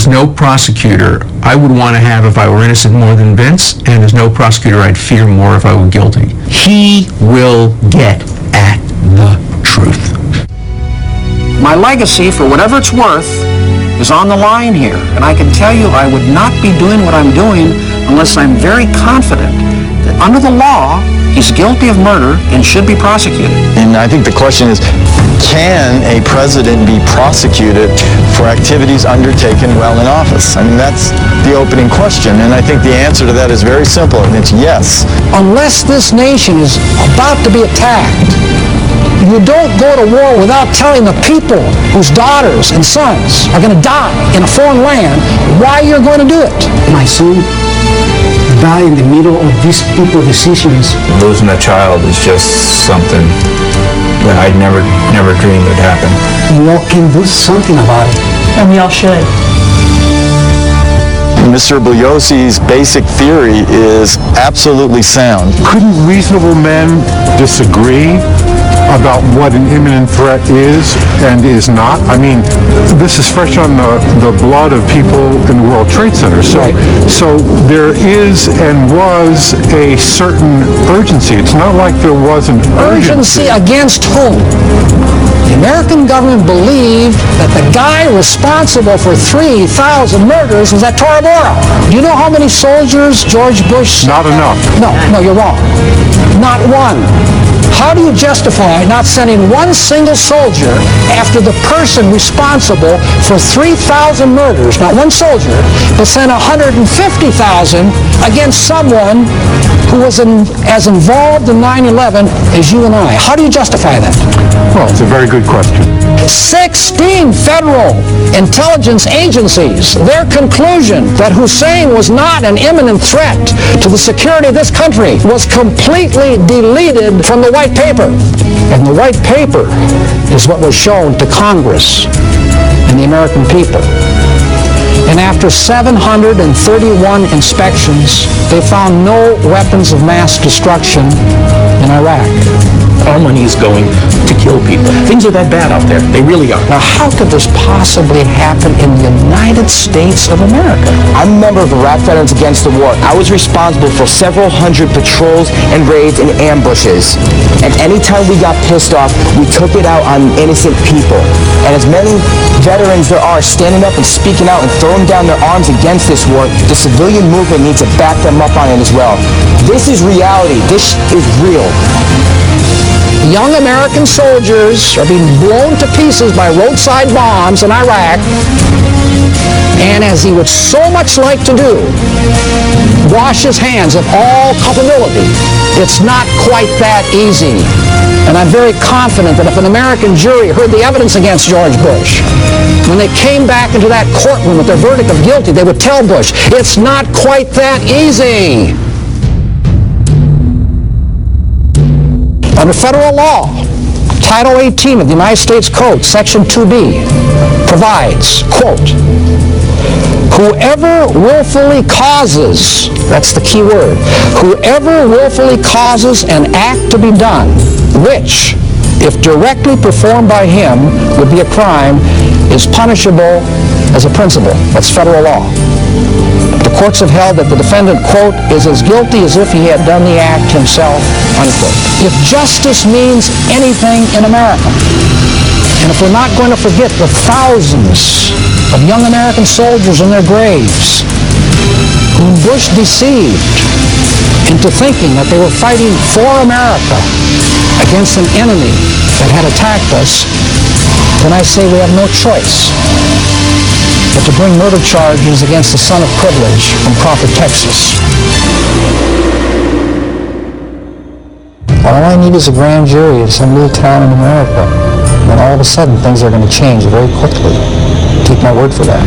there's no prosecutor I would want to have if I were innocent more than Vince, and there's no prosecutor I'd fear more if I were guilty. He will get at the truth. My legacy, for whatever it's worth, is on the line here. And I can tell you I would not be doing what I'm doing unless I'm very confident that under the law, he's guilty of murder and should be prosecuted. And I think the question is, can a president be prosecuted for activities undertaken while in office? I mean, that's the opening question. And I think the answer to that is very simple, and it's yes. Unless this nation is about to be attacked, you don't go to war without telling the people whose daughters and sons are going to die in a foreign land why you're going to do it. My son died in the middle of these people's decisions. Losing a child is just something that I'd never dreamed would happen. We all can do something about it. And we all should. Mr. Bugliosi's basic theory is absolutely sound. Couldn't reasonable men disagree about what an imminent threat is and is not? I mean, this is fresh on the blood of people in the World Trade Center. So there is and was a certain urgency. It's not like there wasn't urgency. Against whom? The American government believed that the guy responsible for 3,000 murders was at Tora Bora. Do you know how many soldiers George Bush sent? Not enough. No, you're wrong. Not one. How do you justify not sending one single soldier after the person responsible for 3,000 murders, not one soldier, but send 150,000 against someone who was as involved in 9/11 as you and I? How do you justify that? Well, it's a very good question. 16 federal intelligence agencies, their conclusion that Hussein was not an imminent threat to the security of this country was completely deleted from the white paper. And the white paper is what was shown to Congress and the American people. And after 731 inspections, they found no weapons of mass destruction in Iraq. Our money is going to kill people. Things are that bad out there. They really are. Now, how could this possibly happen in the United States of America? I'm a member of Iraq Veterans Against the War. I was responsible for several hundred patrols and raids and ambushes. And anytime we got pissed off, we took it out on innocent people. And as many veterans there are standing up and speaking out and throwing down their arms against this war, the civilian movement needs to back them up on it as well. This is reality. This is real. Young American soldiers are being blown to pieces by roadside bombs in Iraq, and as he would so much like to do, wash his hands of all culpability, it's not quite that easy. And I'm very confident that if an American jury heard the evidence against George Bush, when they came back into that courtroom with their verdict of guilty, they would tell Bush, it's not quite that easy. Under federal law, Title 18 of the United States Code, Section 2B, provides, quote, whoever willfully causes, that's the key word, whoever willfully causes an act to be done, which, if directly performed by him, would be a crime, is punishable as a principle. That's federal law. The courts have held that the defendant, quote, is as guilty as if he had done the act himself, unquote. If justice means anything in America, and if we're not going to forget the thousands of young American soldiers in their graves whom Bush deceived into thinking that they were fighting for America against an enemy that had attacked us, then I say we have no choice but to bring murder charges against the son of privilege from Crawford, Texas. All I need is a grand jury of some little town in America, and all of a sudden things are going to change very quickly. Take my word for that.